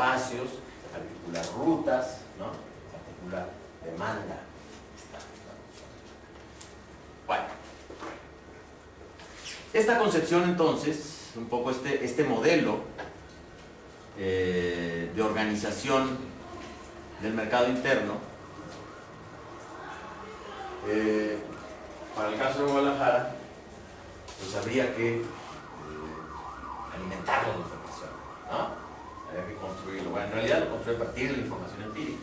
espacios, articular rutas, ¿no? Articular demanda. Bueno, esta concepción entonces, un poco este modelo de organización del mercado interno, para el caso de Guadalajara, pues habría que alimentarlo de información, ¿no? Habría que construirlo. Bueno, en realidad lo construye a partir de la información empírica,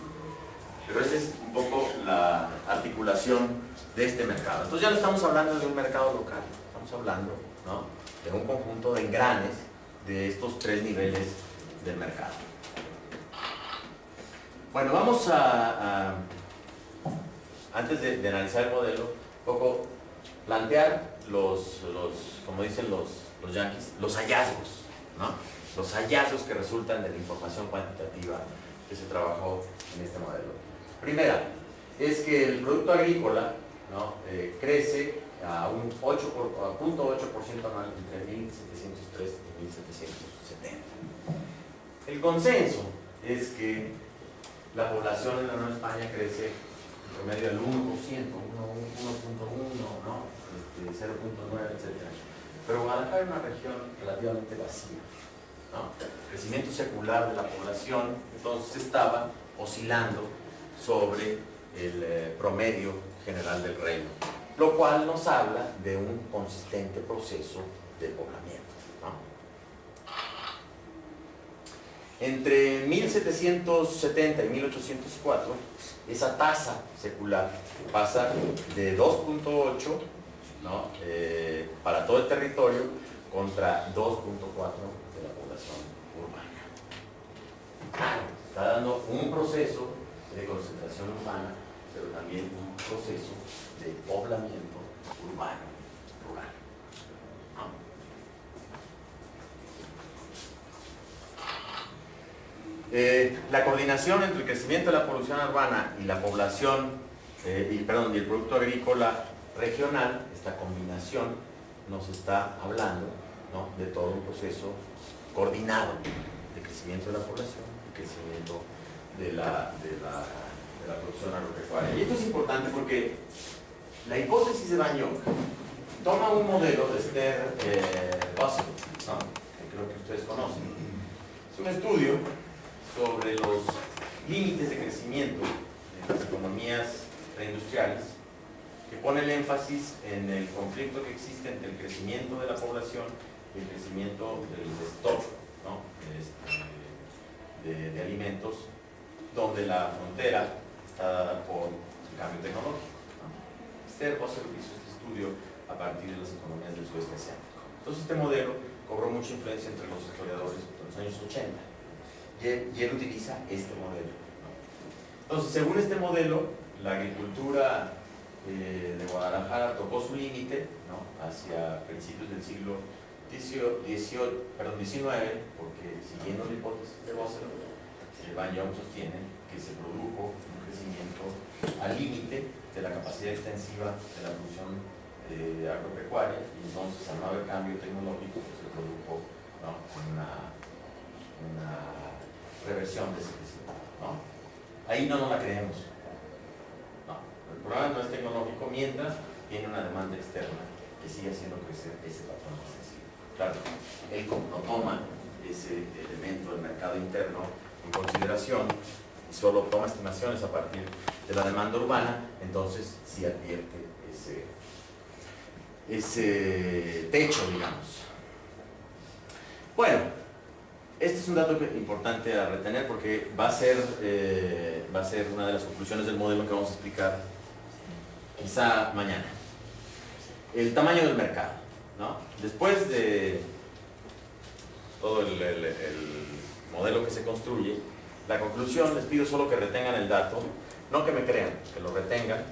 pero esa es un poco la articulación de este mercado. Entonces ya no estamos hablando de un mercado local, estamos hablando, ¿no?, de un conjunto de engranes de estos tres niveles del mercado. Bueno, vamos antes de analizar el modelo, un poco plantear como dicen los yanquis, los hallazgos, ¿no? Los hallazgos que resultan de la información cuantitativa que se trabajó en este modelo. Primera, es que el producto agrícola, ¿no?, crece a un 0.8% anual entre 1703 y 1770. El consenso es que la población en la Nueva España crece en promedio al 1%, 1.1, ¿no?, 0.9, etc. Pero Guadalajara es una región relativamente vacía, ¿no? El crecimiento secular de la población entonces estaba oscilando sobre el promedio general del reino, lo cual nos habla de un consistente proceso de poblamiento, ¿no? Entre 1770 y 1804, esa tasa secular pasa de 2.8, ¿no?, para todo el territorio contra 2.4 de la población urbana. Claro, está dando un proceso de concentración urbana, pero también un proceso de poblamiento urbano, rural, ¿no? La coordinación entre el crecimiento de la población urbana y la población, y el producto agrícola regional, esta combinación nos está hablando, ¿no?, de todo un proceso coordinado de crecimiento de la población y crecimiento de la producción agropecuaria. Y esto es importante porque la hipótesis de Bagnot toma un modelo de Esther Russell, ¿no?, que creo que ustedes conocen. Es un estudio sobre los límites de crecimiento en las economías preindustriales, que pone el énfasis en el conflicto que existe entre el crecimiento de la población y el crecimiento del stock, ¿no?, de alimentos, donde la frontera está dada por el cambio tecnológico, ¿no? Esther Russell hizo este estudio a partir de las economías del sudeste asiático. Entonces este modelo cobró mucha influencia entre los historiadores de los años 80 y él utiliza este modelo, ¿no? Entonces, según este modelo, la agricultura de Guadalajara tocó su límite, ¿no?, hacia principios del siglo XIX, porque siguiendo la hipótesis de Russell, Bagnot sostiene que se produjo un crecimiento al límite de la capacidad extensiva de la producción agropecuaria, y entonces al no haber cambio tecnológico pues, se produjo, ¿no?, una reversión de ese crecimiento, ¿no? Ahí no nos la creemos. El problema no es tecnológico mientras tiene una demanda externa que sigue haciendo crecer ese patrón extensivo. Claro, él no toma ese elemento del mercado interno en consideración y solo toma estimaciones a partir de la demanda urbana, entonces sí advierte ese techo, digamos. Bueno, este es un dato importante a retener porque va a ser una de las conclusiones del modelo que vamos a explicar quizá mañana. El tamaño del mercado, ¿no? Después de todo el modelo que se construye, la conclusión, les pido solo que retengan el dato, no que me crean, que lo retengan,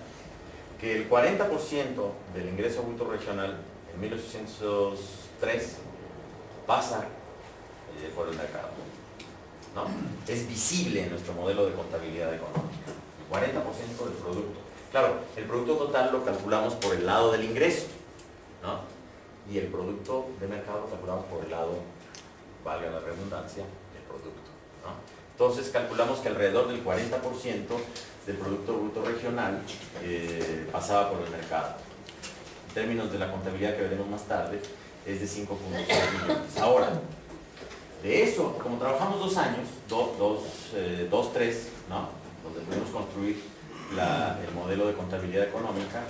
que el 40% del ingreso bruto regional en 1803 pasa por el mercado, ¿no? Es visible en nuestro modelo de contabilidad económica, el 40% del producto. Claro, el producto total lo calculamos por el lado del ingreso, ¿no? Y el producto de mercado lo calculamos por el lado, valga la redundancia, del producto, ¿no? Entonces calculamos que alrededor del 40% del Producto Bruto Regional pasaba por el mercado. En términos de la contabilidad que veremos más tarde, es de 5.6 millones. Ahora, de eso, como trabajamos 2 años, 3, ¿no? Donde pudimos construir el modelo de contabilidad económica,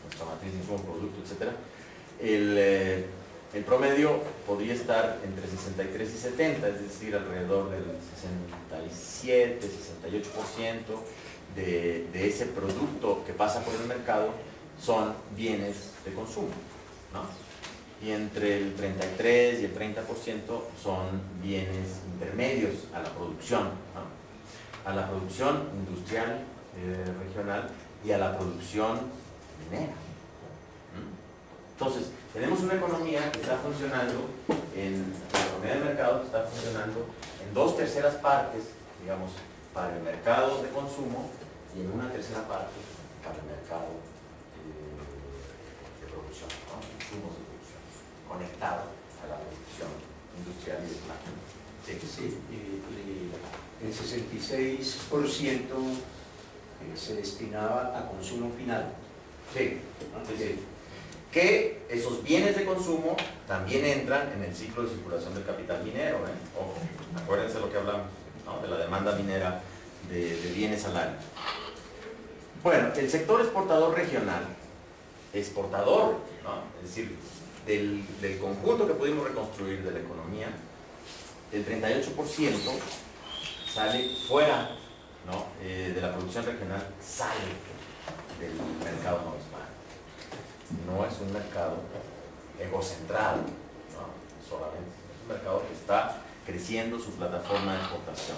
nuestra matriz de insumo, producto, etc. El promedio podría estar entre 63 y 70, es decir, alrededor del 67, 68% de ese producto que pasa por el mercado son bienes de consumo, ¿no? Y entre el 33 y el 30% son bienes intermedios a la producción, ¿no? A la producción industrial regional y a la producción minera. Entonces, tenemos una economía que está funcionando, la economía del mercado que está funcionando en 2/3 partes, digamos, para el mercado de consumo y en 1/3 parte para el mercado de producción, ¿no? Insumos de producción, conectado a la producción industrial y de planta. Sí, sí, el 66% se destinaba a consumo final. Sí, sí, sí. Que esos bienes de consumo también entran en el ciclo de circulación del capital minero, ¿eh? Ojo, acuérdense lo que hablamos, ¿no? De la demanda minera de bienes al año. Bueno, el sector exportador regional, exportador, ¿no? Es decir, del conjunto que pudimos reconstruir de la economía, el 38% sale fuera, ¿no? De la producción regional, sale del mercado no hispano. No es un mercado egocentrado, ¿no? Solamente es un mercado que está creciendo su plataforma de exportación.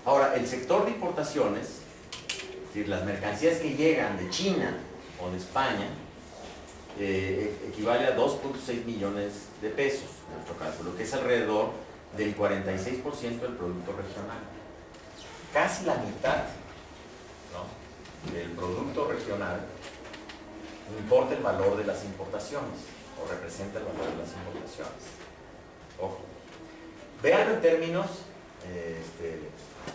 Ahora, el sector de importaciones, es decir, las mercancías que llegan de China o de España, equivale a 2.6 millones de pesos en nuestro caso, lo que es alrededor del 46% del producto regional. Casi la mitad, ¿no? Del producto regional importa el valor de las importaciones o representa el valor de las importaciones. Ojo. Veanlo en términos,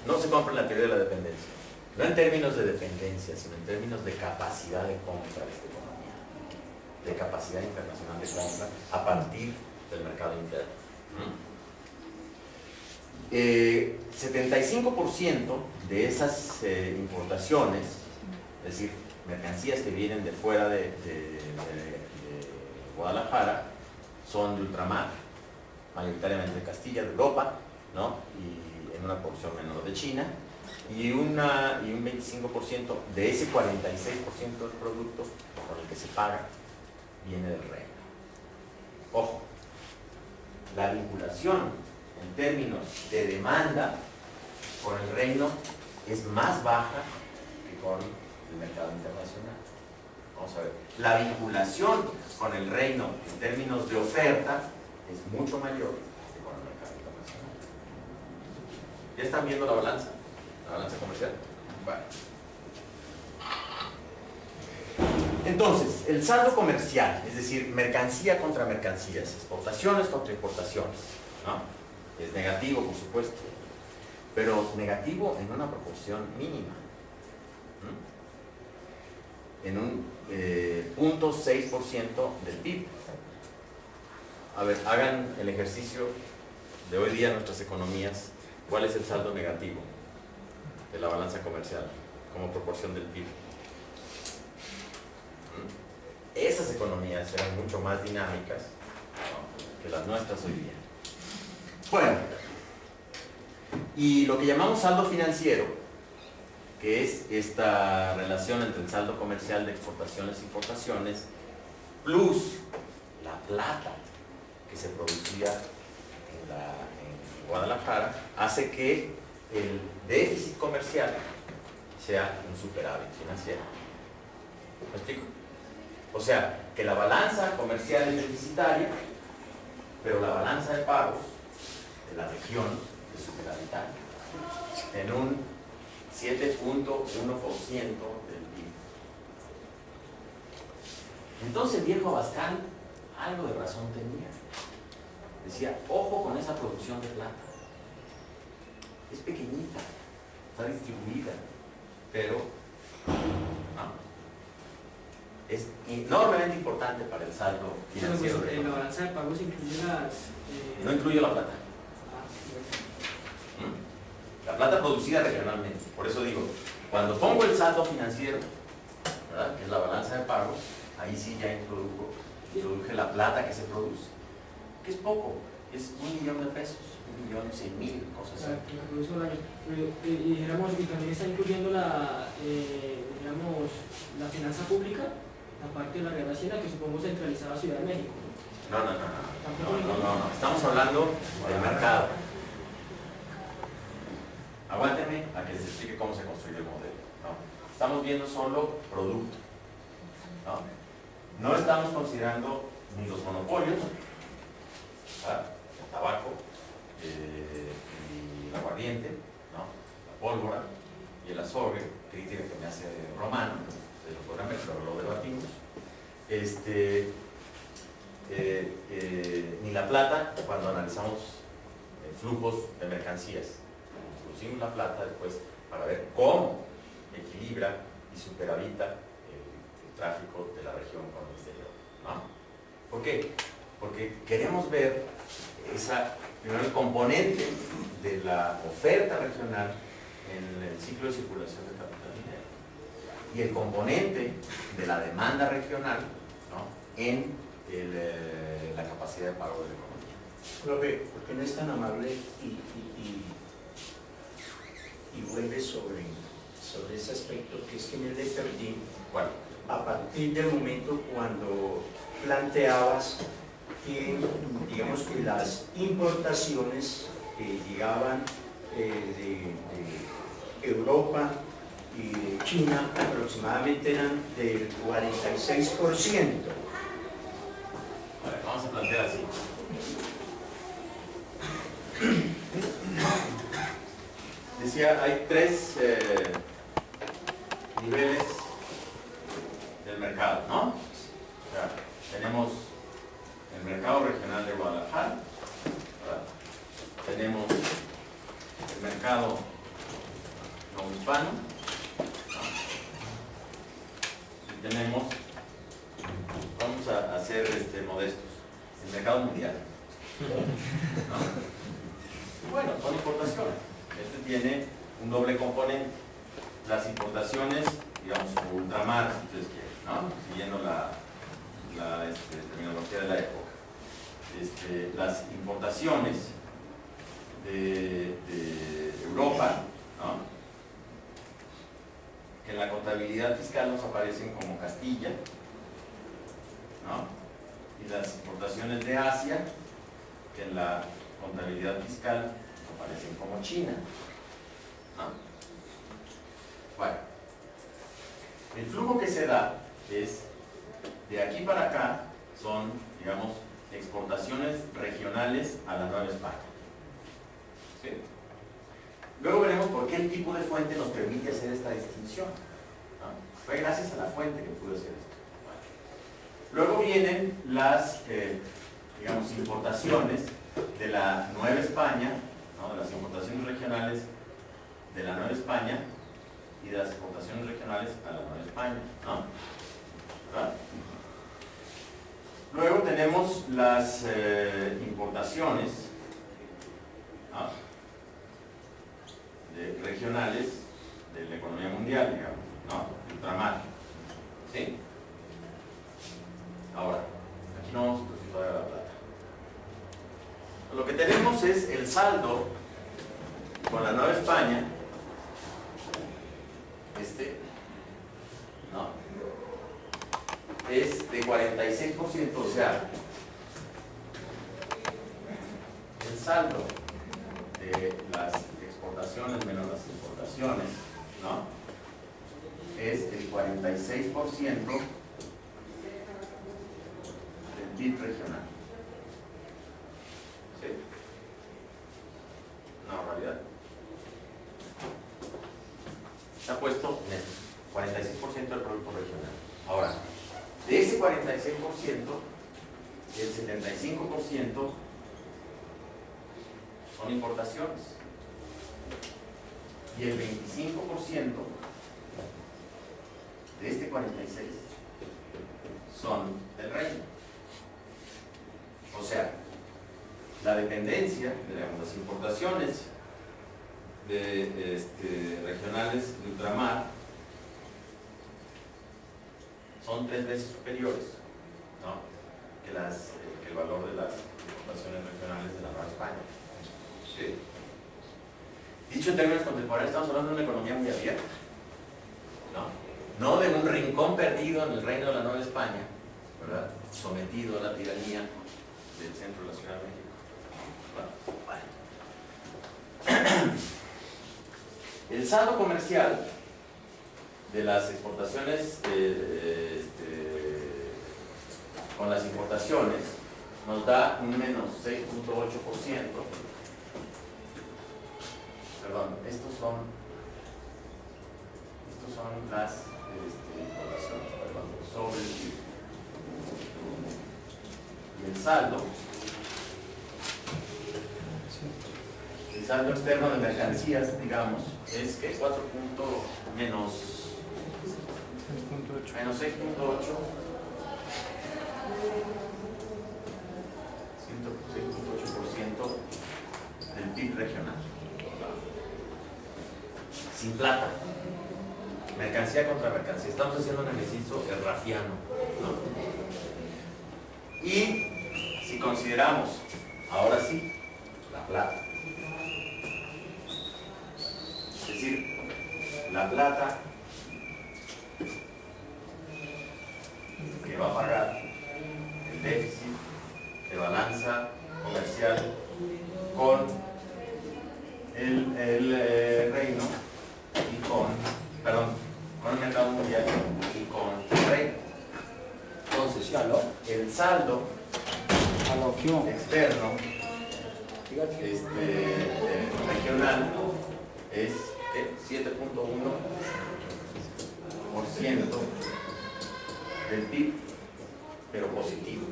no se compra la teoría de la dependencia, no en términos de dependencia, sino en términos de capacidad de compra de esta economía, de capacidad internacional de compra a partir del mercado interno. 75% de esas importaciones, es decir, mercancías que vienen de fuera de Guadalajara, son de ultramar, mayoritariamente de Castilla, de Europa, ¿no? Y en una porción menor de China, y un 25% de ese 46% del producto con el que se paga viene del reino. Ojo, la vinculación en términos de demanda con el reino es más baja que con el mercado internacional. Vamos a ver, la vinculación con el reino en términos de oferta es mucho mayor que con el mercado internacional. ¿Ya están viendo la balanza? ¿La balanza comercial? Bueno. Entonces, el saldo comercial, es decir, mercancía contra mercancías, exportaciones contra importaciones, ¿no? Es negativo, por supuesto, pero negativo en una proporción mínima. En un 0.6% del PIB. A ver, hagan el ejercicio de hoy día en nuestras economías. ¿Cuál es el saldo negativo de la balanza comercial como proporción del PIB? Esas economías eran mucho más dinámicas, ¿no?, que las nuestras hoy día. Bueno, y lo que llamamos saldo financiero, que es esta relación entre el saldo comercial de exportaciones e importaciones, plus la plata que se producía en Guadalajara, hace que el déficit comercial sea un superávit financiero. ¿Me explico? O sea, que la balanza comercial es deficitaria, pero la balanza de pagos de la región es superavitaria, en un 7.1% del PIB. Entonces el viejo Abascal algo de razón tenía. Decía, ojo con esa producción de plata. es pequeñita, está distribuida, pero no, es enormemente importante para el saldo financiero. Pues, en la balanza de pagos incluye las... No incluye la plata. Bueno. La plata producida regionalmente. Por eso digo, cuando pongo el saldo financiero, ¿verdad?, que es la balanza de pagos, ahí sí ya introduje la plata que se produce, que es poco, es 1.000.000 de pesos, 1.100.000, cosas así. Que se produce al año. Y dijéramos, y también está incluyendo digamos, la finanza pública, la parte de la Real Hacienda, que supongo centralizada a Ciudad de México. No, estamos hablando del mercado. Aguántenme a que les explique cómo se construye el modelo. ¿No? Estamos viendo solo producto. No estamos considerando ni los monopolios, ¿verdad?, el tabaco, y el aguardiente, ¿no?, la pólvora y el azogue, crítica que me hace Romano, de los programas, pero lo debatimos. Ni la plata cuando analizamos flujos de mercancías. Introducimos la plata después para ver cómo equilibra y superavita el tráfico de la región con el exterior, ¿no? ¿Por qué? Porque queremos ver primero el componente de la oferta regional en el ciclo de circulación de capital y dinero y el componente de la demanda regional, ¿no?, en la capacidad de pago de la economía. Profe, ¿por qué no es tan amable y vuelve sobre ese aspecto que es que me le perdí? ¿Cuál? A partir del momento cuando planteabas que, digamos, que las importaciones que llegaban de Europa y de China aproximadamente eran del 46%. Vamos a plantear así. Decía, hay tres niveles del mercado, ¿no? O sea, tenemos el mercado regional de Guadalajara, ¿verdad? Tenemos el mercado no hispano, ¿no? Y tenemos, vamos a ser modestos, el mercado mundial, ¿no? Bueno, son importaciones. Este tiene un doble componente. Las importaciones, digamos, por ultramar, si ustedes quieren, ¿no?, siguiendo la terminología de la época. Las importaciones de Europa, ¿no?, que en la contabilidad fiscal nos aparecen como Castilla, ¿no?, y las importaciones de Asia, que en la contabilidad fiscal aparecen como China, ¿no? Bueno, el flujo que se da es de aquí para acá, son, digamos, exportaciones regionales a la Nueva España. ¿Sí? Luego veremos por qué el tipo de fuente nos permite hacer esta distinción, ¿no? Fue gracias a la fuente que pude hacer esto. Bueno. Luego vienen las, digamos, importaciones de la Nueva España, ¿no?, de las importaciones regionales de la Nueva España y de las exportaciones regionales a la Nueva España, ¿no? ¿Verdad? Luego tenemos las importaciones, ¿no?, regionales de la economía mundial, digamos, ¿no?, ultramar, ¿sí? Ahora, aquí no vamos a introducir todavía la plata. Lo que tenemos es el saldo con la Nueva España, ¿no?, es de 46%, o sea, el saldo de las exportaciones menos las importaciones, ¿no?, es el 46% del PIB regional. ¿Sí? Una barbaridad. Se ha puesto en el 46% del producto regional. Ahora, de ese 46%, el 75% son importaciones. Y el 25% de este 46 son del reino. O sea, la dependencia, digamos, las importaciones regionales de ultramar son 3 veces superiores, ¿no?, que el valor de las importaciones regionales de la Nueva España. ¿Sí? Dicho en términos contemporáneos, estamos hablando de una economía muy abierta, ¿no? No de un rincón perdido en el reino de la Nueva España, ¿verdad?, sometido a la tiranía del centro de la Ciudad de México. Bueno. El saldo comercial de las exportaciones con las importaciones nos da un menos 6.8%. Perdón, estos son las importaciones, perdón, sobre el PIB. Y el saldo externo de mercancías, digamos, es que 4 menos 6.8 del PIB regional. Sin plata. Mercancía contra mercancía. Estamos haciendo un ejercicio errafiano, ¿no? Y si consideramos, ahora sí, la plata. Es decir, la plata que va a pagar el déficit de balanza comercial con el reino y con el mercado mundial y con el reino. Entonces, el saldo externo regional es 7.1% del PIB, pero positivo.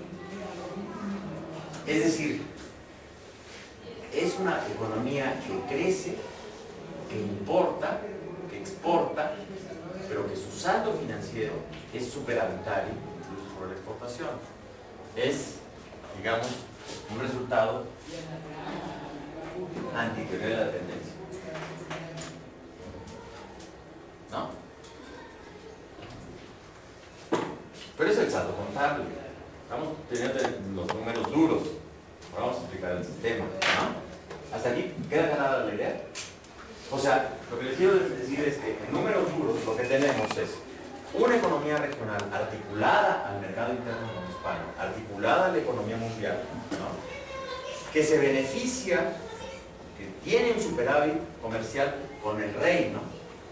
Es decir, es una economía que crece, que importa, que exporta, pero que su saldo financiero es superavitario, incluso sobre la exportación. Es, digamos, un resultado anti-teoría de la dependencia. ¿No? Pero es el saldo contable. Estamos teniendo los números duros. Ahora vamos a explicar el sistema, ¿no? ¿Hasta aquí queda clara la idea? O sea, lo que les quiero decir es que en números duros lo que tenemos es una economía regional articulada al mercado interno hispano, articulada a la economía mundial, ¿no?, que se beneficia, que tiene un superávit comercial con el reino,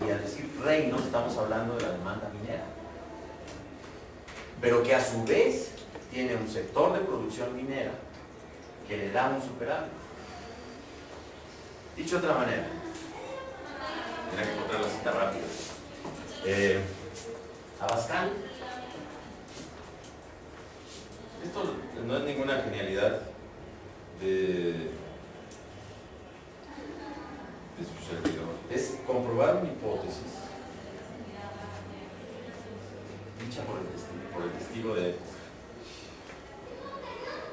y al decir reino estamos hablando de la demanda minera, pero que a su vez tiene un sector de producción minera que le da un superávit. Dicho de otra manera, tenía que encontrar la cita rápida. Abascal, esto no es ninguna genialidad de su servidor, es comprobar una hipótesis dicha por el testigo de época.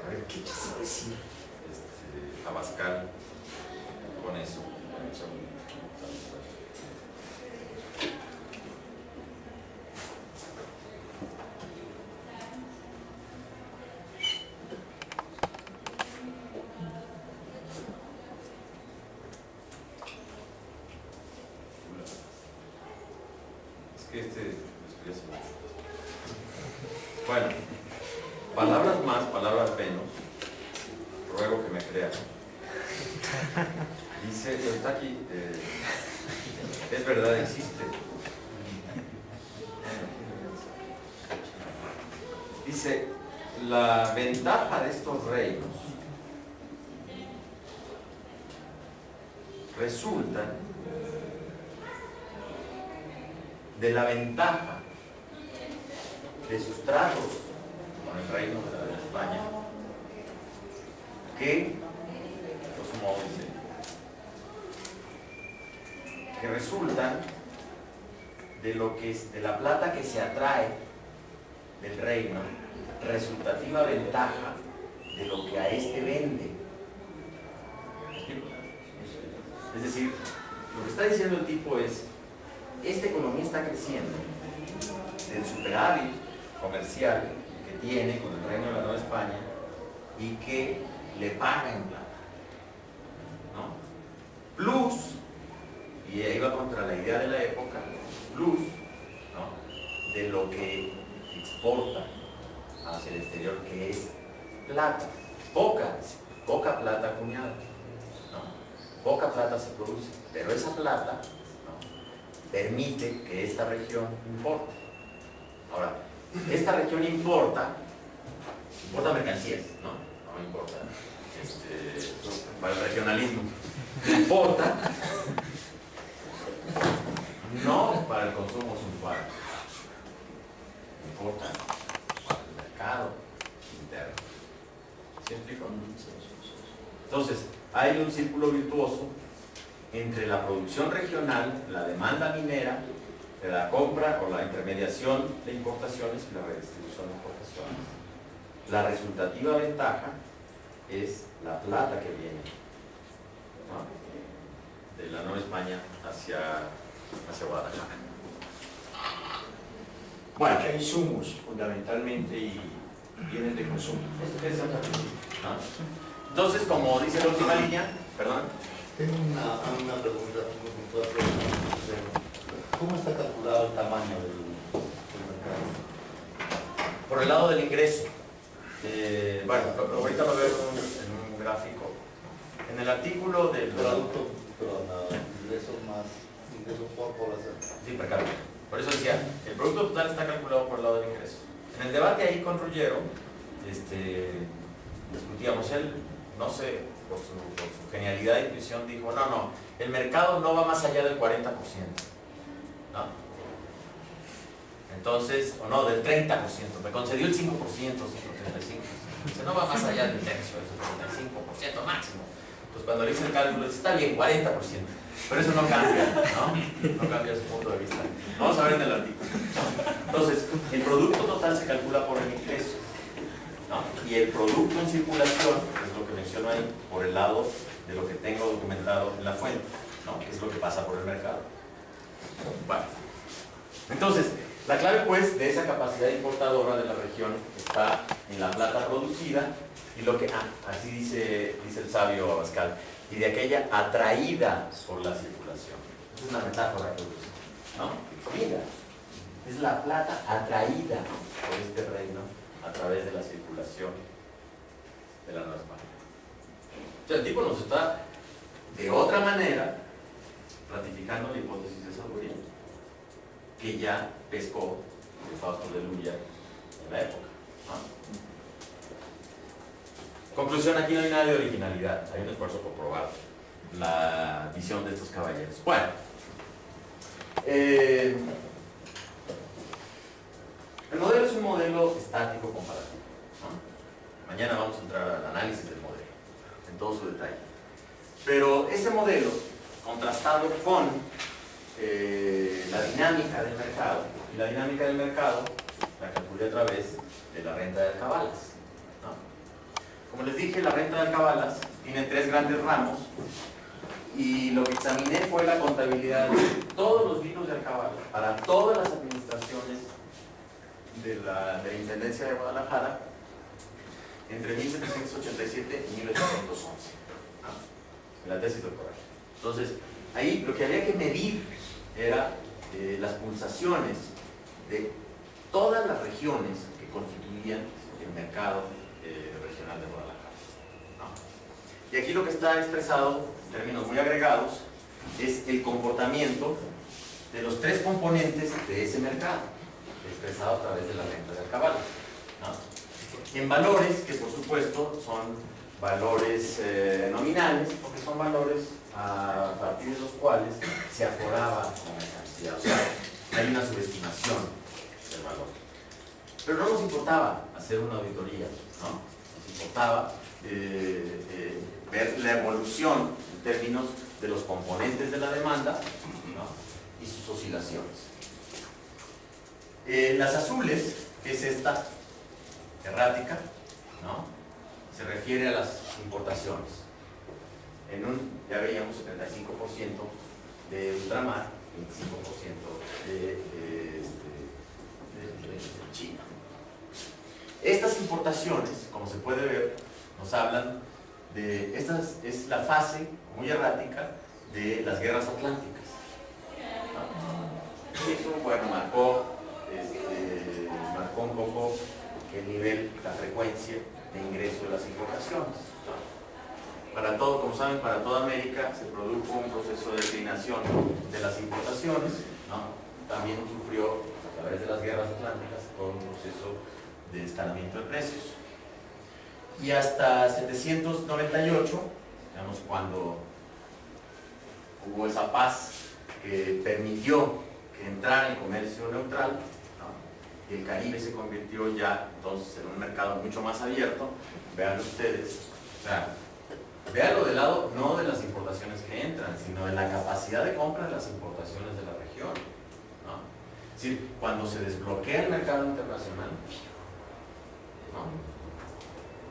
A ver, ¿qué quiso decir Abascal con eso? Un segundo. Bueno, palabras más, palabras menos, ruego que me crean. Dice, está aquí, es verdad, existe. Dice, la ventaja de estos reinos resulta de la ventaja de sus tratos con el reino de España, que, grosso modo, dice, que resultan de la plata que se atrae del reino, resultativa ventaja de lo que a este vende. Es decir, lo que está diciendo el tipo es, esta economía está creciendo del superávit comercial que tiene con el Reino de la Nueva España y que le paga en plata, ¿no? Plus, y ahí va contra la idea de la época, plus, ¿no?, de lo que exporta hacia el exterior, que es plata, poca plata acuñada, ¿no? Poca plata se produce, pero esa plata, ¿no?, permite que esta región importe. Ahora, esta región importa mercancías, ¿no? No importa para el regionalismo. Importa no para el consumo usuario, importa para el mercado interno. ¿Sí me explico? Entonces, hay un círculo virtuoso entre la producción regional, la demanda minera, la compra o la intermediación de importaciones y la redistribución de importaciones. La resultativa ventaja es la plata que viene, ¿no?, de la Nueva España hacia Guadalajara. Bueno, Hay insumos fundamentalmente y bienes de consumo. ¿no? Entonces, como dice la última línea, perdón. Tengo una pregunta muy puntual. ¿Cómo está calculado el tamaño del mercado? Por el lado del ingreso. Bueno, ahorita lo veo en un gráfico. En el artículo del Producto, ingresos por población. Sí, per cápita. Por eso decía, el producto total está calculado por el lado del ingreso. En el debate ahí con Ruggiero, discutíamos, él, no sé, por su genialidad de intuición, dijo, no, el mercado no va más allá del 40%, ¿no? Entonces, o no, del 30%, me concedió el 5%, 5,35%, dice, no va más allá del tercio, es el 35% máximo. Pues cuando le hice el cálculo, dice, está bien, 40%. Pero eso no cambia, ¿no? No cambia su punto de vista. Vamos a ver en el artículo. Entonces, el producto total se calcula por el ingreso, ¿no? Y el producto en circulación, que es lo que menciono ahí, por el lado de lo que tengo documentado en la fuente, ¿no?, que es lo que pasa por el mercado. Bueno, entonces, la clave pues de esa capacidad importadora de la región está en la plata producida y lo que, así dice el sabio Abascal, y de aquella atraída por la circulación. Es una metáfora que usa, ¿no? Mira, es la plata atraída por este reino a través de la circulación de la Nueva España. O sea, el tipo nos está, de otra manera, ratificando la hipótesis de Saborín, que ya pescó el Fausto de Luya en la época, ¿no? Conclusión, aquí no hay nada de originalidad, hay un esfuerzo por probar la visión de estos caballeros. Bueno, el modelo es un modelo estático comparativo, ¿no? Mañana vamos a entrar al análisis del modelo, en todo su detalle. Pero ese modelo, contrastado con la dinámica del mercado, y la dinámica del mercado la calculé a través de la renta de alcabalas. Como les dije, la renta de alcabalas tiene 3 grandes ramos y lo que examiné fue la contabilidad de todos los vinos de alcabalas para todas las administraciones de la Intendencia de Guadalajara entre 1787 y 1811, ¿no?, en la tesis doctoral. Entonces, ahí lo que había que medir era las pulsaciones de todas las regiones que constituían el mercado regional de Guadalajara, ¿no? Y aquí lo que está expresado en términos muy agregados es el comportamiento de los 3 componentes de ese mercado, expresado a través de la renta de alcabalas, ¿no? En valores que por supuesto son valores nominales, porque son valores a partir de los cuales se aforaba la mercancía, o sea, hay una subestimación del valor. Pero no nos importaba hacer una auditoría, ¿no? Nos importaba ver la evolución en términos de los componentes de la demanda, ¿no? Y sus oscilaciones. Las azules, que es esta, errática, ¿no? Se refiere a las importaciones. Ya veíamos 75% de ultramar, 25% de China. Estas importaciones, como se puede ver, nos hablan de, esta es la fase muy errática de las guerras atlánticas, ¿no? Y eso, bueno, marcó un poco el nivel, la frecuencia de ingreso de las importaciones, ¿no? Para todo, como saben, para toda América se produjo un proceso de declinación de las importaciones, ¿no? También sufrió, a través de las guerras atlánticas, todo un proceso de escalamiento de precios. Y hasta 798, digamos, cuando hubo esa paz que permitió que entrara el comercio neutral, ¿no? Y el Caribe se convirtió ya entonces en un mercado mucho más abierto. Vean ustedes, o sea, véanlo del lado no de las importaciones que entran, sino de la capacidad de compra de las importaciones de la región, ¿no? Es decir, cuando se desbloquea el mercado internacional, ¿no?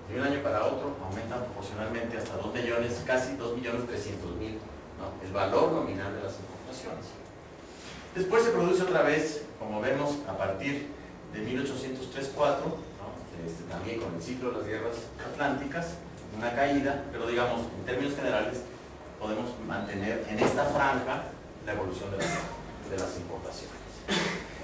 De un año para otro aumentan proporcionalmente hasta 2 millones, casi 2.300.000, ¿no? El valor nominal de las importaciones. Después se produce otra vez, como vemos, a partir de 1803-4, ¿no? También con el ciclo de las guerras atlánticas, una caída, pero digamos, en términos generales, podemos mantener en esta franja la evolución de las importaciones.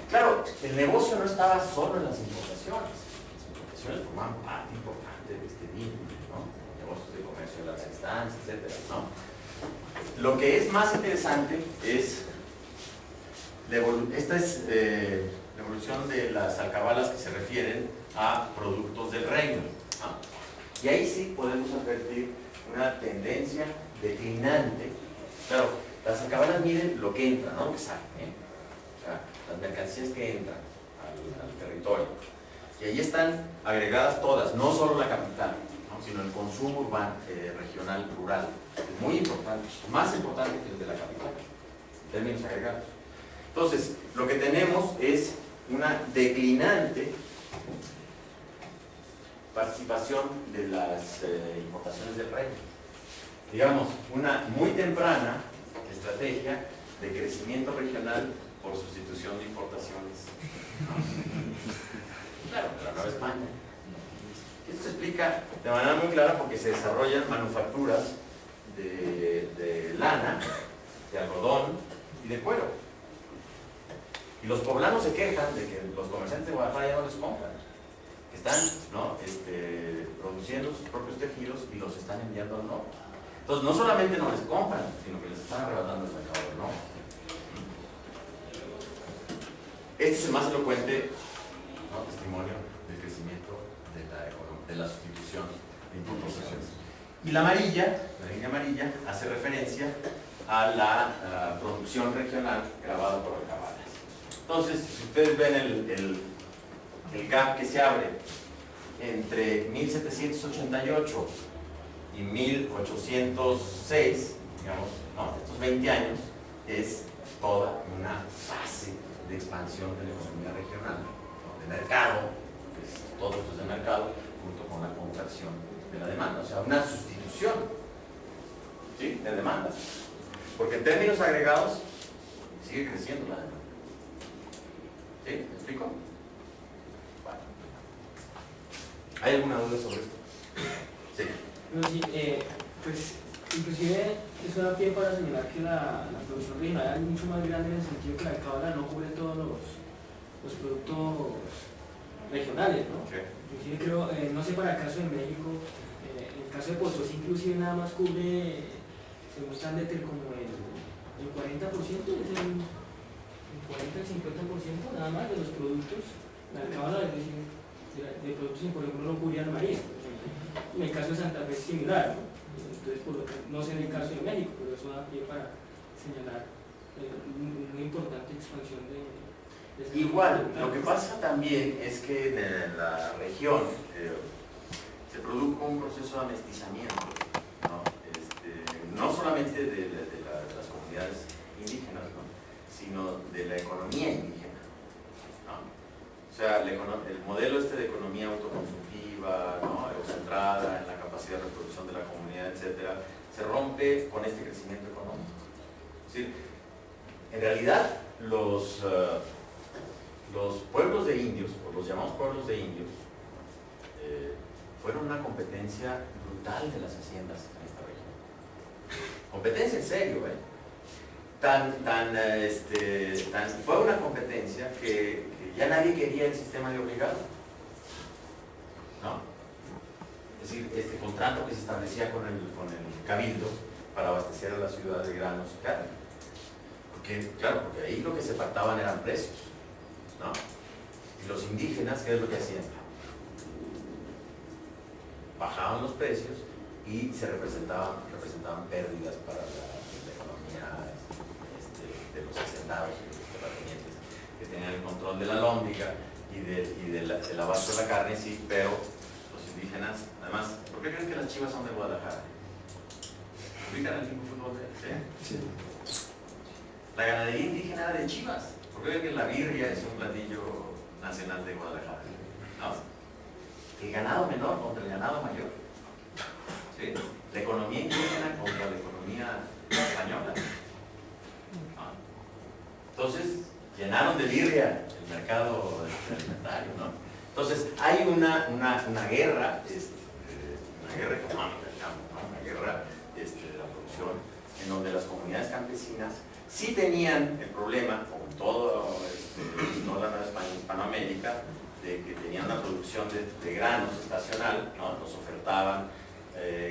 Claro, el negocio no estaba solo en las importaciones. Las importaciones formaban parte importante de este vínculo, ¿no? Negocios de comercio de larga distancia, etc., ¿no? Lo que es más interesante es esta es la evolución de las alcabalas que se refieren a productos del reino, ¿no? Y ahí sí podemos advertir una tendencia declinante. Claro, las alcabalas miden lo que entra, no lo que sale, ¿eh? O sea, las mercancías que entran al territorio. Y ahí están agregadas todas, no solo la capital, ¿no? Sino el consumo urbano, regional, rural. Es muy importante, más importante que el de la capital, en términos agregados. Entonces, lo que tenemos es una declinante participación de las importaciones del reino. Digamos, una muy temprana estrategia de crecimiento regional por sustitución de importaciones. Claro, de la Nueva España. Esto se explica de manera muy clara porque se desarrollan manufacturas de lana, de algodón y de cuero. Y los poblanos se quejan de que los comerciantes de Guadalajara ya no les compran. Que están, ¿no? Produciendo sus propios tejidos y los están enviando al norte. Entonces, no solamente no les compran, sino que les están arrebatando el mercado del norte. Este es el más elocuente, ¿no? Testimonio del crecimiento de la sustitución de importaciones. Y la amarilla, la línea amarilla, hace referencia a la producción regional grabada por alcabalas. Entonces, si ustedes ven el gap que se abre entre 1788 y 1806, digamos, ¿no? Estos 20 años, es toda una fase de expansión de la economía regional, ¿no? De mercado, pues, todo esto es de mercado, junto con la contracción de la demanda, o sea, una sustitución, ¿sí?, de demanda, porque en términos agregados sigue creciendo la demanda. ¿Sí? ¿Me explico? Bueno. ¿Hay alguna duda sobre esto? Sí. No, sí, pues inclusive eso da pie para señalar que la producción regional es mucho más grande en el sentido que la alcabala no cubre todos los productos regionales, ¿no? Okay. Inclusive creo, no sé para el caso de México, en el caso de Potosí inclusive nada más cubre, según Sandeter, como el 40%, es el 40-50% nada más de los productos, la alcabala de productos, por ejemplo, no cubrían maíz. En el caso de Santa Fe es similar, ¿no? Entonces, no sé en el caso de México, pero eso da pie para señalar una importante expansión de igual, lo que pasa también es que en la región se produjo un proceso de amestizamiento, ¿no? No solamente de las comunidades indígenas, ¿no? Sino de la economía indígena, ¿no? O sea, el modelo de economía autoconsultiva, ¿no? Centrada en la capacidad de reproducción de la comunidad, etcétera, se rompe con este crecimiento económico. Es decir, en realidad los pueblos de indios, o los llamados pueblos de indios, fueron una competencia brutal de las haciendas en esta región. Competencia en serio, ¿eh? Fue una competencia que ya nadie quería el sistema de obligado, ¿no? Es decir, este contrato que se establecía con el cabildo para abastecer a la ciudad de granos y carne. Porque ahí lo que se pactaban eran precios, ¿no? Y los indígenas, ¿qué es lo que hacían? Bajaban los precios y se representaban pérdidas para la economía de los hacendados y de los terratenientes que tenían el control de la alhóndiga y del abasto de la carne, sí, pero los indígenas, además, ¿por qué creen que las Chivas son de Guadalajara? ¿Ubican el equipo de fútbol? ¿Sí? Sí. La ganadería indígena era de Chivas. ¿Por qué creen que la birria es un platillo nacional de Guadalajara? No. El ganado menor contra el ganado mayor. ¿Sí? La economía indígena contra la economía española. ¿No? Entonces, llenaron de birria el mercado alimentario, ¿no? Entonces, hay una guerra, una guerra económica, digamos, ¿no? Una guerra de la producción, en donde las comunidades campesinas sí tenían el problema, como en todo no la Nueva España, Hispanoamérica, de que tenían una producción de granos estacional, ¿no? Nos ofertaban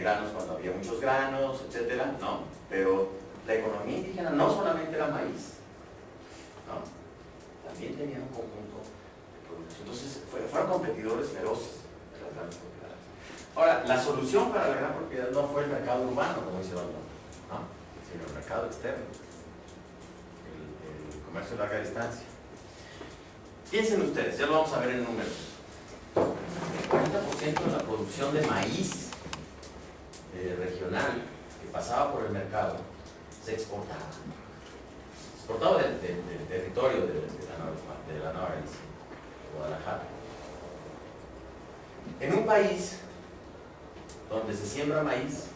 granos cuando había muchos granos, etcétera, ¿no? Pero la economía indígena no solamente era maíz, ¿no? También tenía un conjunto de producción. Entonces fueron competidores feroces de las grandes propiedades. Ahora, la solución para la gran propiedad no fue el mercado urbano, como dice Balón, ¿no? Sino el mercado externo, el comercio de larga distancia. Piensen ustedes, ya lo vamos a ver en números. El 40% de la producción de maíz regional que pasaba por el mercado se exportaba. Exportado del territorio de la Nueva Galicia, de Guadalajara. En un país donde se siembra maíz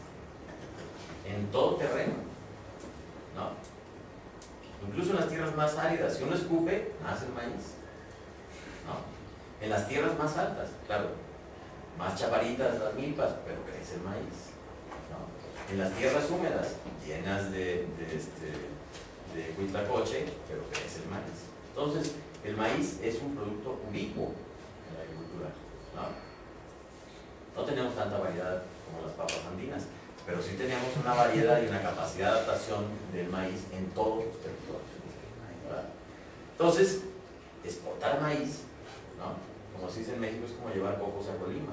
en todo terreno, ¿no? Incluso en las tierras más áridas, si uno escupe, nace el maíz, ¿no? En las tierras más altas, claro, más chavaritas las milpas, pero crece el maíz, ¿no? En las tierras húmedas, llenas de huitlacoche, pero crece el maíz. Entonces, el maíz es un producto ubicuo en la agricultura, ¿no? No tenemos tanta variedad como las papas andinas, pero sí teníamos una variedad y una capacidad de adaptación del maíz en todos los territorios, ¿verdad? Entonces, exportar maíz, ¿no? Como se dice en México, es como llevar cocos a Colima.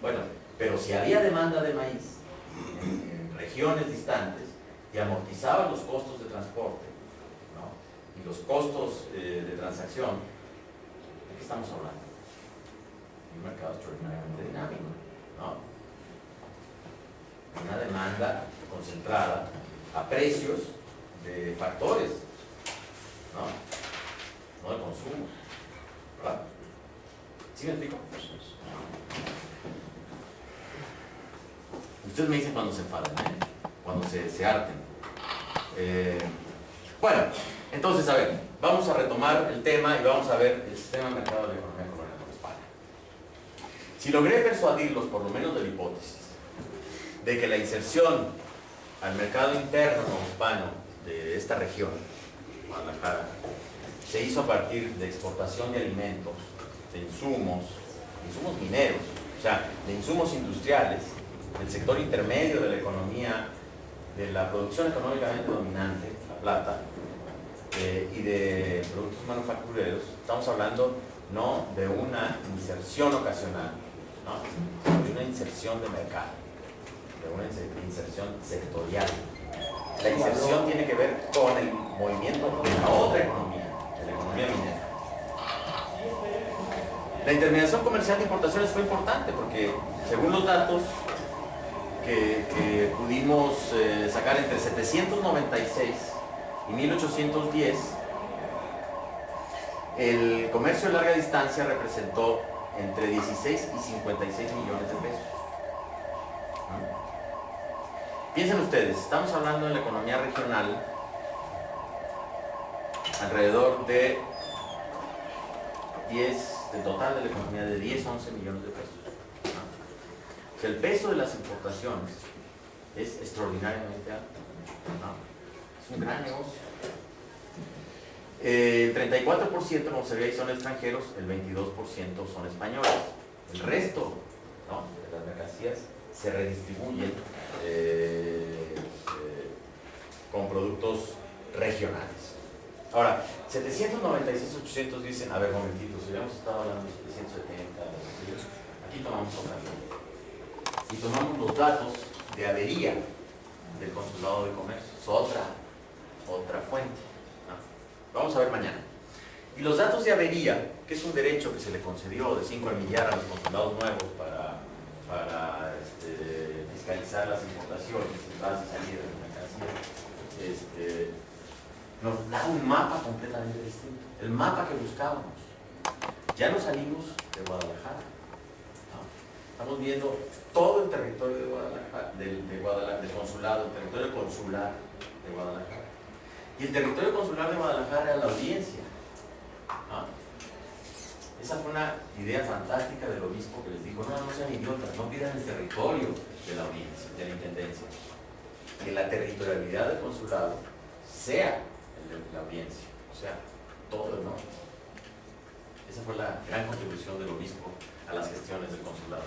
Bueno, pero si había demanda de maíz en regiones distantes y amortizaba los costos de transporte, ¿no? Y los costos de transacción, ¿de qué estamos hablando? Un mercado extraordinariamente dinámico, ¿no? Una demanda concentrada a precios de factores, no de consumo, ¿verdad? ¿Sí me explico? Ustedes me dicen cuando se enfadan, cuando se harten. Bueno, entonces, a ver, vamos a retomar el tema y vamos a ver el sistema de mercado de la economía colonial en España. Si logré persuadirlos, por lo menos de la hipótesis, de que la inserción al mercado interno hispano de esta región, Guadalajara, se hizo a partir de exportación de alimentos, de insumos mineros, o sea, de insumos industriales, del sector intermedio de la economía, de la producción económicamente dominante, la plata, y de productos manufactureros. Estamos hablando no de una inserción ocasional, ¿no? Sino de una inserción de mercado, de una inserción sectorial. La inserción tiene que ver con el movimiento de la otra economía, de la economía minera. La intermediación comercial de importaciones fue importante porque, según los datos que pudimos sacar entre 796 y 1810, el comercio de larga distancia representó entre 16 y 56 millones de pesos. Piensen ustedes, estamos hablando de la economía regional alrededor de 10, del total de la economía de 10, 11 millones de pesos. O sea, el peso de las importaciones es extraordinariamente alto. Es un gran negocio. El 34%, como se ve ahí, son extranjeros, el 22% son españoles. El resto, ¿no?, de las mercancías se redistribuyen con productos regionales. Ahora, 796, 800 dicen, a ver, momentito, si hubiéramos estado hablando de 770, aquí tomamos otra cosa. Y tomamos los datos de avería del Consulado de Comercio, es otra fuente, ¿no? Vamos a ver mañana. Y los datos de avería, que es un derecho que se le concedió de 5 al millar a los consulados nuevos para fiscalizar las importaciones, entradas y salidas de mercancías, nos da un mapa completamente distinto. El mapa que buscábamos. Ya no salimos de Guadalajara, ¿no? Estamos viendo todo el territorio de Guadalajara, del consulado, el territorio consular de Guadalajara. Y el territorio consular de Guadalajara era la audiencia, ¿no? Esa fue una idea fantástica del obispo que les dijo, no sean idiotas, no pidan el territorio de la audiencia, de la intendencia. Que la territorialidad del consulado sea el de la audiencia, o sea, todo el norte. Esa fue la gran contribución del obispo a las gestiones del consulado.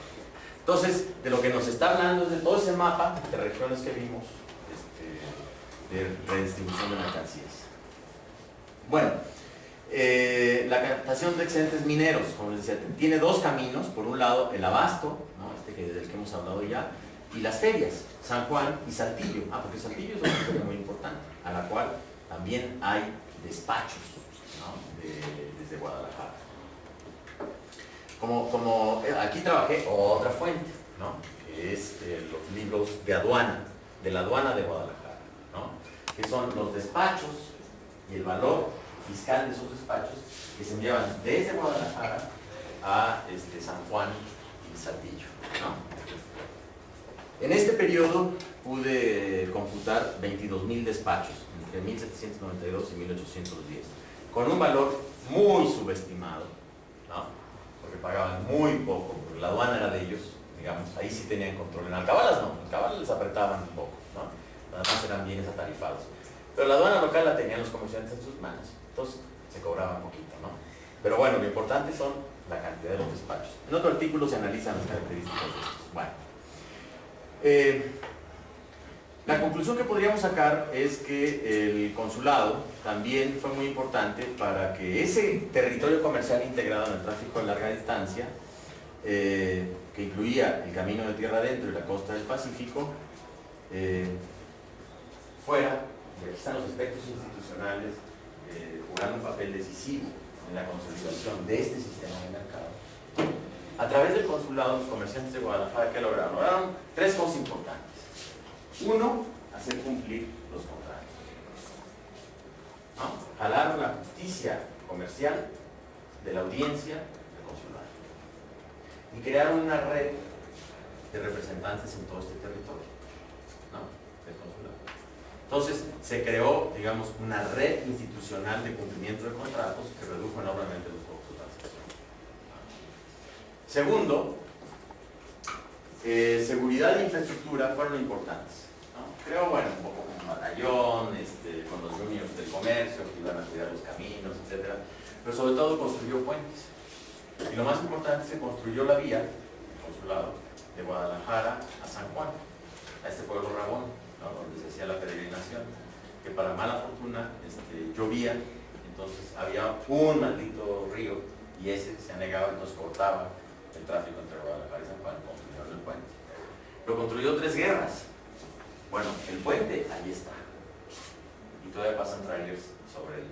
Entonces, de lo que nos está hablando es de todo ese mapa de regiones que vimos, de redistribución de mercancías. Bueno, la captación de excedentes mineros, como les decía, tiene dos caminos. Por un lado, el abasto, ¿no?, del que hemos hablado ya, y las ferias, San Juan y Saltillo. Porque Saltillo es una feria muy importante, a la cual también hay despachos, ¿no?, desde Guadalajara. Como aquí trabajé otra fuente, ¿no?, que es los libros de aduana, de la aduana de Guadalajara, ¿no?, que son los despachos y el valor fiscal de esos despachos que se enviaban desde Guadalajara a San Juan y Saltillo, ¿no? En este periodo pude computar 22,000 despachos entre 1792 y 1810, con un valor muy subestimado, ¿no?, porque pagaban muy poco, porque la aduana era de ellos, digamos, ahí sí tenían control. En Alcabalas no, en Alcabalas les apretaban un poco, ¿no?, además eran bienes atarifados. Pero la aduana local la tenían los comerciantes en sus manos, entonces se cobraba poquito, ¿no? Pero bueno, lo importante son la cantidad de los despachos. En otro artículo se analizan las características de estos. Bueno, la conclusión que podríamos sacar es que el consulado también fue muy importante para que ese territorio comercial integrado en el tráfico de larga distancia, que incluía el camino de tierra adentro y la costa del Pacífico, fuera, y aquí están los aspectos institucionales, jugando un papel decisivo en la consolidación de este sistema de mercado. A través del consulado, los comerciantes de Guadalajara, ¿qué lograron? Lograron tres cosas importantes. Uno, hacer cumplir los contratos, ¿no? Jalar la justicia comercial de la audiencia del consulado y crear una red de representantes en todo este territorio, ¿no?, del consulado. Entonces se creó, digamos, una red institucional de cumplimiento de contratos que redujo enormemente los costos de transacción. Segundo, seguridad e infraestructura fueron importantes, ¿no? Creó, bueno, un poco como un batallón, con los juniors del comercio que iban a cuidar los caminos, etc. Pero sobre todo construyó puentes. Y lo más importante es que construyó la vía, el consulado, de Guadalajara a San Juan, a este pueblo Rabón, ¿no?, donde se hacía la peregrinación, que para mala fortuna llovía, entonces había un maldito río y ese se anegaba, entonces cortaba el tráfico entre Guadalajara y San Juan. Construyeron el puente. Lo construyó 3 guerras. Bueno, el puente ahí está y todavía pasan trailers sobre él,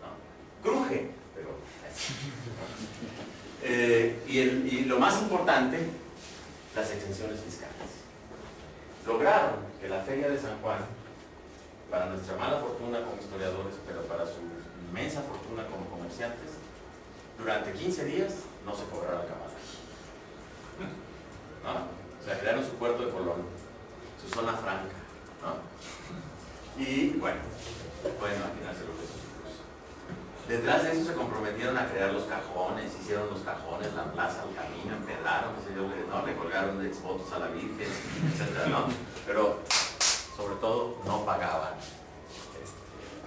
¿no? Cruje, pero y lo más importante, las exenciones fiscales. Lograron que la feria de San Juan para nuestra mala fortuna como historiadores, pero para su inmensa fortuna como comerciantes, durante 15 días no se cobraba el caballo. ¿No? O sea, crearon su puerto de Colón, su zona franca, ¿no? Y bueno, pueden imaginarse lo que eso supuso. Detrás de eso se comprometieron a crear los cajones, hicieron los cajones, la plaza, el camino, empedraron, ¿no? Le colgaron fotos a la Virgen, etc., ¿no? Pero sobre todo no pagaban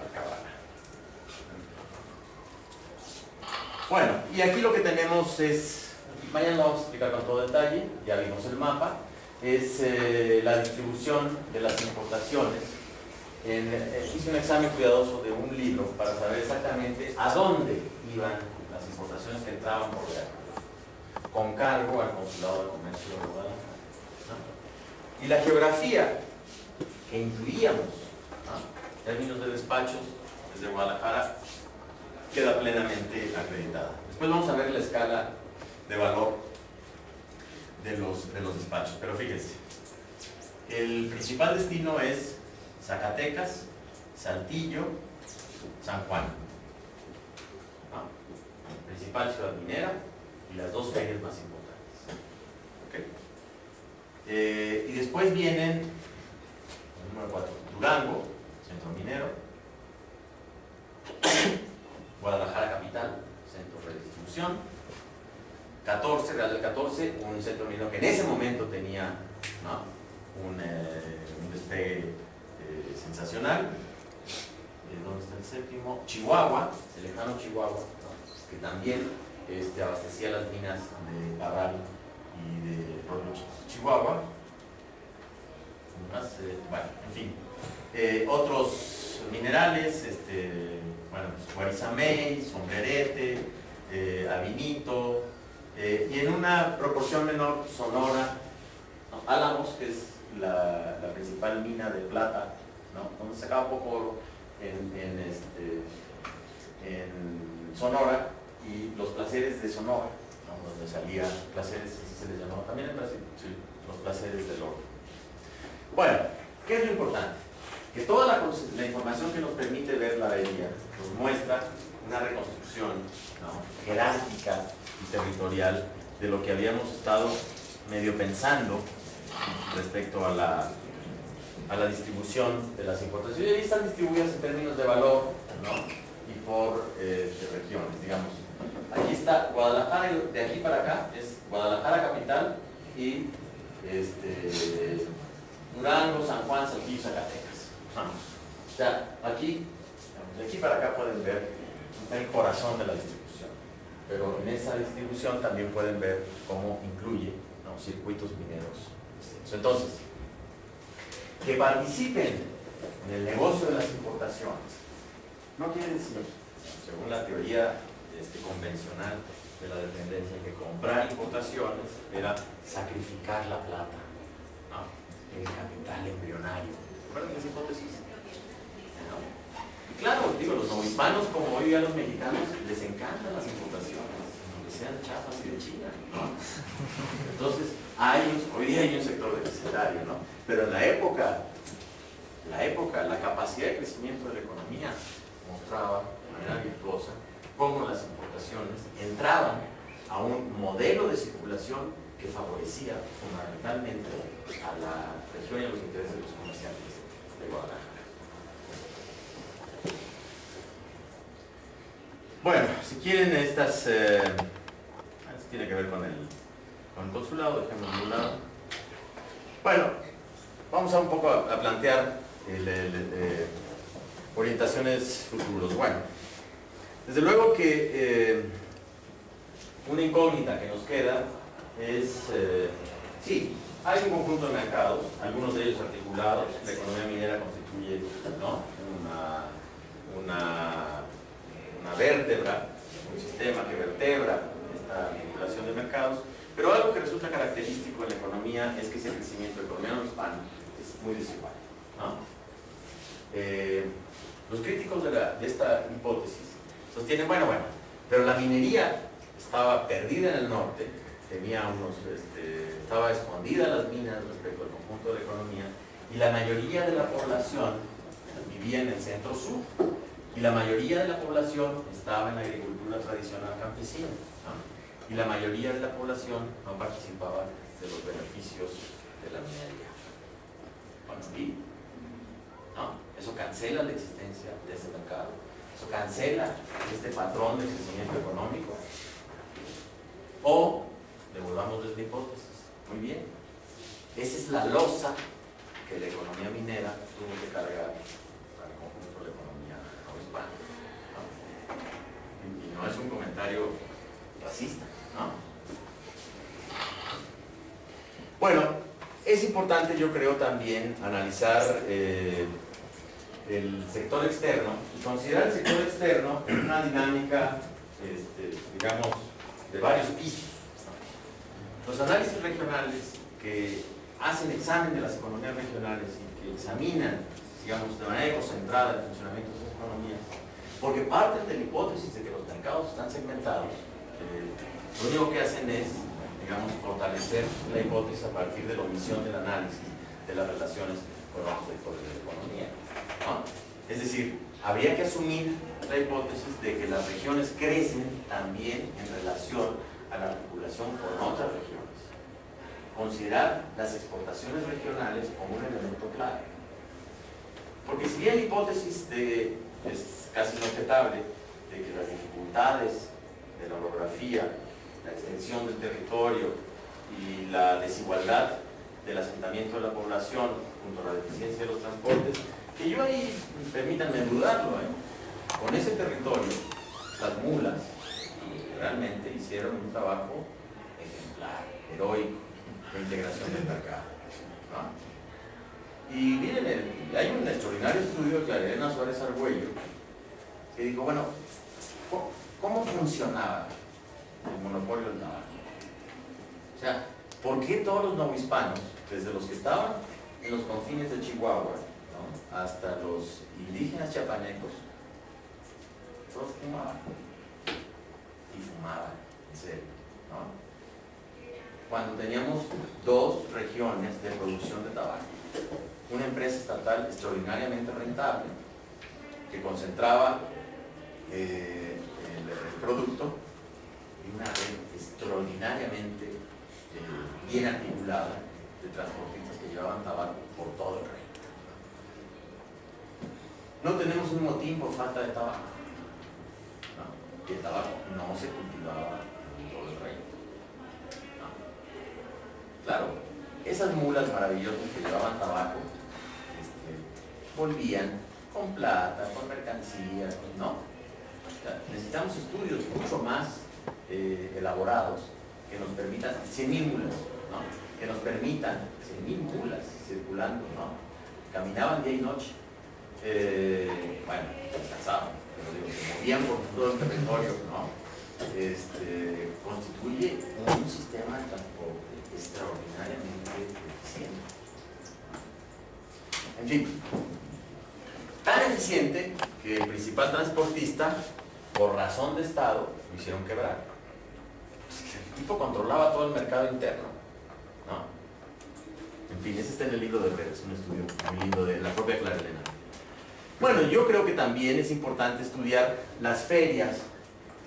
alcabala. Bueno, y aquí lo que tenemos es, mañana lo vamos a explicar con todo detalle, ya vimos el mapa, es la distribución de las importaciones. Hice un examen cuidadoso de un libro para saber exactamente a dónde iban las importaciones que entraban por Veracruz, con cargo al Consulado de Comercio de Guadalajara, ¿no? Y la geografía que incluíamos, ¿no?, términos de despachos desde Guadalajara, queda plenamente acreditada. Después vamos a ver la escala de valor de los despachos, pero fíjense, el principal destino es Zacatecas, Saltillo, San Juan, ¿no? Principal ciudad minera y las dos ferias más importantes. ¿Okay? Y después vienen el número 4, Durango, centro minero, Guadalajara capital, centro de distribución, 14, Real del 14, un centro minero que en ese momento tenía, ¿no?, un despegue sensacional. ¿Dónde está el séptimo? Chihuahua, el lejano Chihuahua, ¿no?, que también abastecía las minas de Parral y de propio Chihuahua. Más, bueno, en fin, otros minerales, bueno, pues, Guarizamey, Sombrerete, Avinito, y en una proporción menor Sonora, ¿no?, Álamos, que es la principal mina de plata, ¿no?, donde se sacaba poco oro en Sonora, y los placeres de Sonora, ¿no?, donde salían placeres, así se les llamaba también en Brasil, sí, los placeres del oro. Bueno, ¿qué es lo importante? Que toda la información que nos permite ver la avería nos muestra una reconstrucción, ¿no?, jerárquica y territorial de lo que habíamos estado medio pensando respecto a la distribución de las importaciones. Y ahí están distribuidas en términos de valor, ¿no?, y por regiones, digamos. Aquí está Guadalajara, y de aquí para acá es Guadalajara capital y Durango, San Juan, Saltillo, Zacatecas, ¿no? O sea, aquí, de aquí para acá pueden ver el corazón de la distribución, pero en esa distribución también pueden ver cómo incluye, ¿no?, circuitos mineros. Entonces, que participen en el negocio de las importaciones no quiere decir, según la teoría convencional de la dependencia, que comprar importaciones era sacrificar la plata, ¿no?, el capital embrionario. ¿Recuerdan esa hipótesis? ¿No? Y claro, digo, los novohispanos, como hoy día los mexicanos, les encantan las importaciones, aunque sean chafas y de China, ¿no? Entonces, hoy día hay un sector deficitario, ¿no? Pero en la época, la capacidad de crecimiento de la economía mostraba de manera virtuosa cómo las importaciones entraban a un modelo de circulación que favorecía fundamentalmente a la región y a los intereses de los comerciantes de Guadalajara. Bueno, si quieren estas, tiene que ver con el consulado, dejemos de un lado. Bueno, vamos a un poco a plantear orientaciones futuros. Bueno, desde luego que una incógnita que nos queda es, sí, hay un conjunto de mercados, algunos de ellos articulados. La economía minera constituye, ¿no?, una vértebra, un sistema que vertebra esta vinculación de mercados, pero algo que resulta característico en la economía es que ese crecimiento económico hispano es muy desigual, ¿no? Los críticos de esta hipótesis sostienen, bueno, pero la minería estaba perdida en el norte, estaba escondida las minas respecto al conjunto de la economía, y la mayoría de la población, vivía en el centro-sur. Y la mayoría de la población estaba en la agricultura tradicional campesina, ¿no? Y la mayoría de la población no participaba de los beneficios de la minería. Bueno, y ¿no? Eso cancela la existencia de ese mercado, eso cancela este patrón de crecimiento económico. O, devolvamos desde la hipótesis, muy bien, esa es la losa que la economía minera tuvo que cargar al conjunto de la economía hispana, ¿no? Y no es un comentario racista, ¿no? Bueno, es importante, yo creo, también analizar el sector externo y considerar el sector externo en una dinámica, digamos, de varios pisos. Los análisis regionales que hacen examen de las economías regionales y que examinan, digamos, de manera concentrada el funcionamiento de esas economías, porque parten de la hipótesis de que los mercados están segmentados, lo único que hacen es, digamos, fortalecer la hipótesis a partir de la omisión del análisis de las relaciones con otros sectores de la economía, ¿no? Es decir, habría que asumir la hipótesis de que las regiones crecen también en relación a la articulación con otras regiones. Considerar las exportaciones regionales como un elemento clave. Porque si bien la hipótesis es casi inobjetable de que las dificultades de la orografía, la extensión del territorio y la desigualdad del asentamiento de la población junto a la deficiencia de los transportes, que yo ahí, permítanme dudarlo, con ese territorio, las mulas realmente hicieron un trabajo ejemplar, heroico, de integración del mercado, ¿no? Y miren, hay un extraordinario estudio de Clarelena Suárez Argüello que dijo, bueno, ¿cómo funcionaba el monopolio del tabaco? O sea, ¿por qué todos los novohispanos, desde los que estaban en los confines de Chihuahua, ¿no?, hasta los indígenas chiapanecos, todos fumaban? Y fumaban, en serio, ¿no? Cuando teníamos dos regiones de producción de tabaco, una empresa estatal extraordinariamente rentable que concentraba el producto y una red extraordinariamente bien articulada de transportistas que llevaban tabaco por todo el reino. No tenemos un motín por falta de tabaco, ¿no? Y el tabaco no se cultivaba en todo el reino, ¿no? Claro, esas mulas maravillosas que llevaban tabaco volvían con plata, con mercancía, ¿no? O sea, necesitamos estudios mucho más elaborados que nos permitan 100.000 mulas, ¿no? Que nos permitan 100.000 mulas circulando, ¿no? Caminaban día y noche. Bueno, descansaban, pero digo, se movían por todo el territorio, ¿no? Constituye un sistema de transporte extraordinariamente eficiente. En fin, tan eficiente que el principal transportista, por razón de Estado, lo hicieron quebrar. El tipo controlaba todo el mercado interno, ¿no? En fin, ese está en el libro de Pérez, un estudio muy lindo de la propia Clarelena. Bueno, yo creo que también es importante estudiar las ferias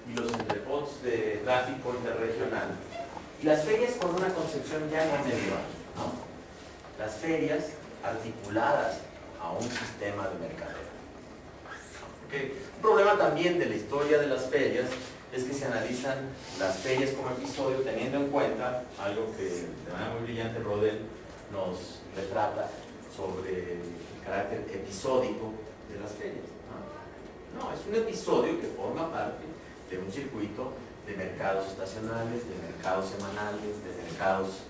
y los entrepots de tráfico interregional. Y las ferias con una concepción ya no medieval, ¿no? Las ferias articuladas a un sistema de mercadeo. Okay. Un problema también de la historia de las ferias es que se analizan las ferias como episodio teniendo en cuenta algo que de manera muy brillante Rodel nos retrata sobre el carácter episódico de las ferias. No, es un episodio que forma parte de un circuito de mercados estacionales, de mercados semanales, de mercados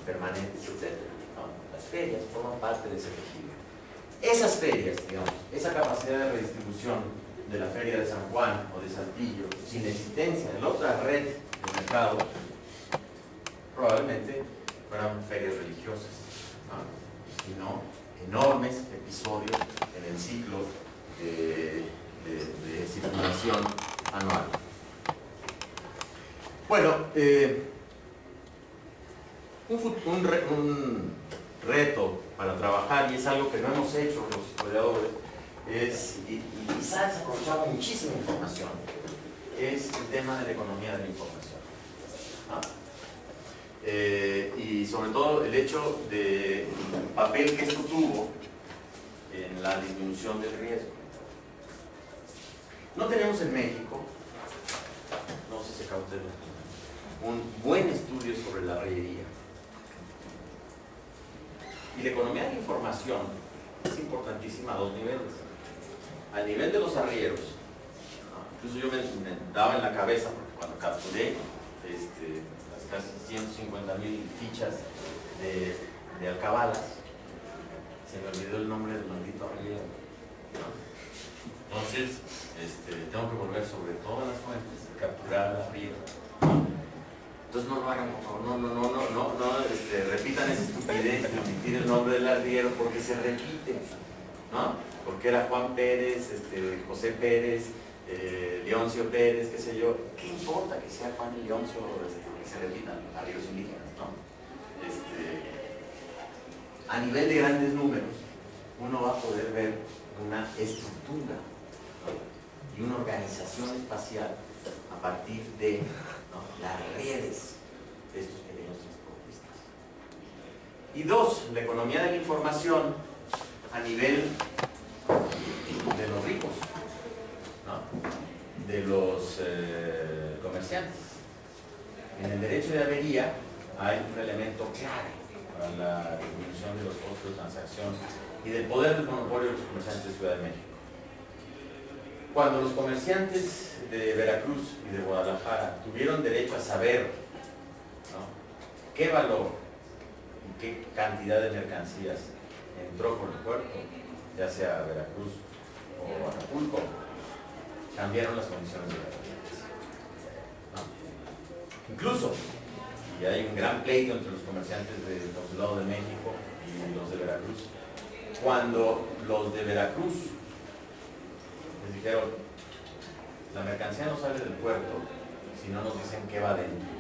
permanentes, etc. ¿No? Las ferias forman parte de ese tejido. Esas ferias, digamos, esa capacidad de redistribución de la feria de San Juan o de Saltillo, sin existencia de la otra red de mercado, probablemente fueran ferias religiosas, ¿no? Sino enormes episodios en el ciclo de circulación anual. Bueno, un reto para trabajar, y es algo que no hemos hecho los historiadores, y quizás aprovechamos muchísima información, es el tema de la economía de la información. ¿No? Y sobre todo el hecho del papel que esto tuvo en la disminución del riesgo. No tenemos en México, no sé si acá ustedes lo tienen, un buen estudio sobre la arriería. Y la economía de la información es importantísima a dos niveles. Al nivel de los arrieros, ¿no? Incluso yo me daba en la cabeza, porque cuando capturé las casi 150,000 fichas de alcabalas, se me olvidó el nombre del maldito arriero, ¿no? Entonces, tengo que volver sobre todas las fuentes y capturar el arriero. Entonces no lo hagan, por favor, no repitan esa estupidez de omitir el nombre del arriero, porque se repite, ¿no? Porque era Juan Pérez, José Pérez, Leoncio Pérez, qué sé yo. ¿Qué importa que sea Juan y Leoncio, que se repitan arrieros indígenas, ¿no? A nivel de grandes números, uno va a poder ver una estructura, ¿no? Y una organización espacial a partir de, ¿no?, las redes de estos pequeños transportistas. Y dos, la economía de la información a nivel de los ricos, ¿no?, de los comerciantes. En el derecho de avería hay un elemento clave para la disminución de los costos de transacción y del poder del monopolio de los comerciantes de Ciudad de México. Cuando los comerciantes de Veracruz y de Guadalajara tuvieron derecho a saber, ¿no?, qué valor y qué cantidad de mercancías entró por el puerto, ya sea a Veracruz o Acapulco, cambiaron las condiciones de la competencia, ¿no? Incluso, y hay un gran pleito entre los comerciantes del Consulado de México y los de Veracruz, cuando los de Veracruz les dijeron: la mercancía no sale del puerto si no nos dicen qué va dentro.